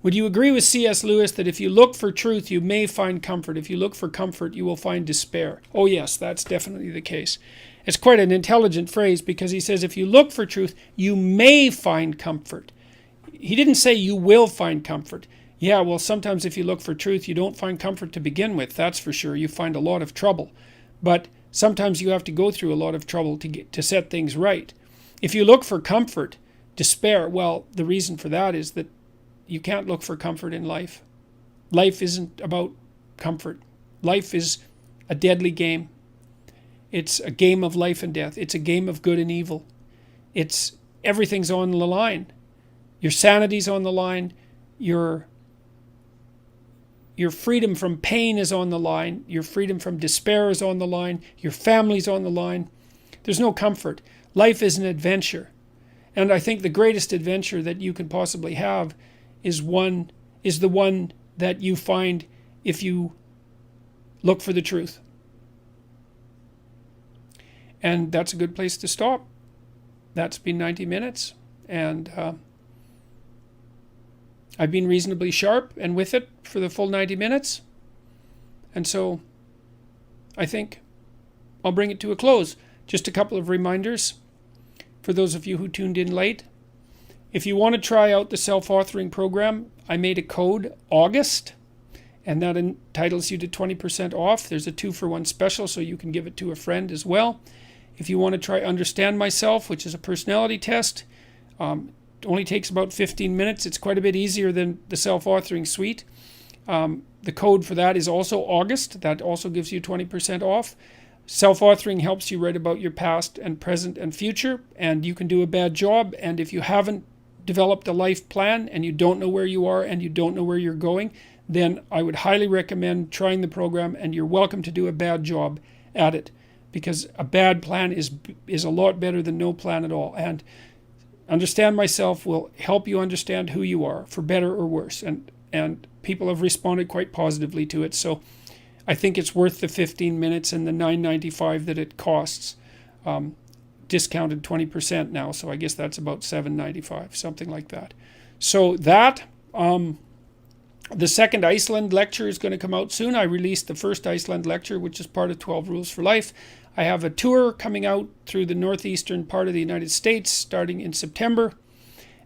Would you agree with C.S. Lewis that if you look for truth, you may find comfort? If you look for comfort, you will find despair. Oh yes, that's definitely the case. It's quite an intelligent phrase because he says if you look for truth, you may find comfort. He didn't say you will find comfort. Yeah, well, sometimes if you look for truth, you don't find comfort to begin with, that's for sure. You find a lot of trouble. But sometimes you have to go through a lot of trouble to set things right. If you look for comfort, despair, well, the reason for that is that you can't look for comfort in life. Life isn't about comfort. Life is a deadly game. It's a game of life and death. It's a game of good and evil. Everything's on the line. Your sanity's on the line. Your freedom from pain is on the line. Your freedom from despair is on the line. Your family's on the line. There's no comfort. Life is an adventure. And I think the greatest adventure that you can possibly have is the one that you find if you look for the truth. And that's a good place to stop. That's been 90 minutes. And I've been reasonably sharp and with it for the full 90 minutes. And so I think I'll bring it to a close. Just a couple of reminders for those of you who tuned in late. If you want to try out the self-authoring program, I made a code August, and that entitles you to 20% off. There's a 2-for-1 special, so you can give it to a friend as well. If you want to try Understand Myself, which is a personality test, it only takes about 15 minutes. It's quite a bit easier than the self-authoring suite. The code for that is also August. That also gives you 20% off. Self-authoring helps you write about your past and present and future, and you can do a bad job. And if you haven't developed a life plan and you don't know where you are and you don't know where you're going, then I would highly recommend trying the program, and you're welcome to do a bad job at it, because a bad plan is a lot better than no plan at all. And Understand Myself will help you understand who you are, for better or worse. And people have responded quite positively to it. So I think it's worth the 15 minutes and the $9.95 that it costs. Discounted 20% now, so I guess that's about $7.95, something like that. So that, the second Iceland lecture is going to come out soon. I released the first Iceland lecture, which is part of 12 Rules for Life. I have a tour coming out through the northeastern part of the United States starting in September,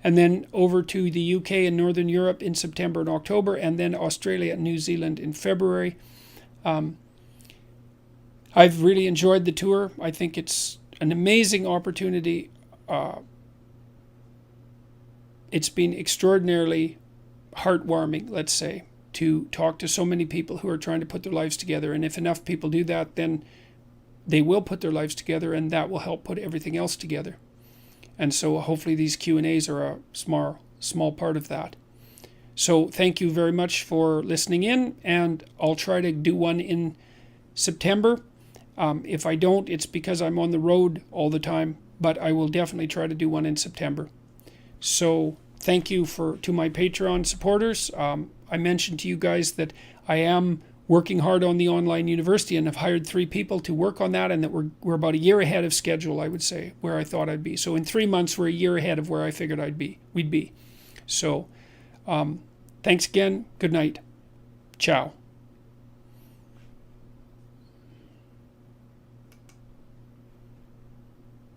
and then over to the UK and Northern Europe in September and October, and then Australia and New Zealand in February. I've really enjoyed the tour. I think it's an amazing opportunity. It's been extraordinarily heartwarming, let's say, to talk to so many people who are trying to put their lives together. And if enough people do that, then they will put their lives together, and that will help put everything else together. And so hopefully these Q&As are a small part of that. So thank you very much for listening in, and I'll try to do one in September. If I don't, it's because I'm on the road all the time, but I will definitely try to do one in September. So thank you to my Patreon supporters. I mentioned to you guys that I am working hard on the online university, and have hired 3 people to work on that, and that we're about a year ahead of schedule, I would say, where I thought I'd be. So in 3 months, we're a year ahead of where I figured we'd be. So thanks again. Good night. Ciao.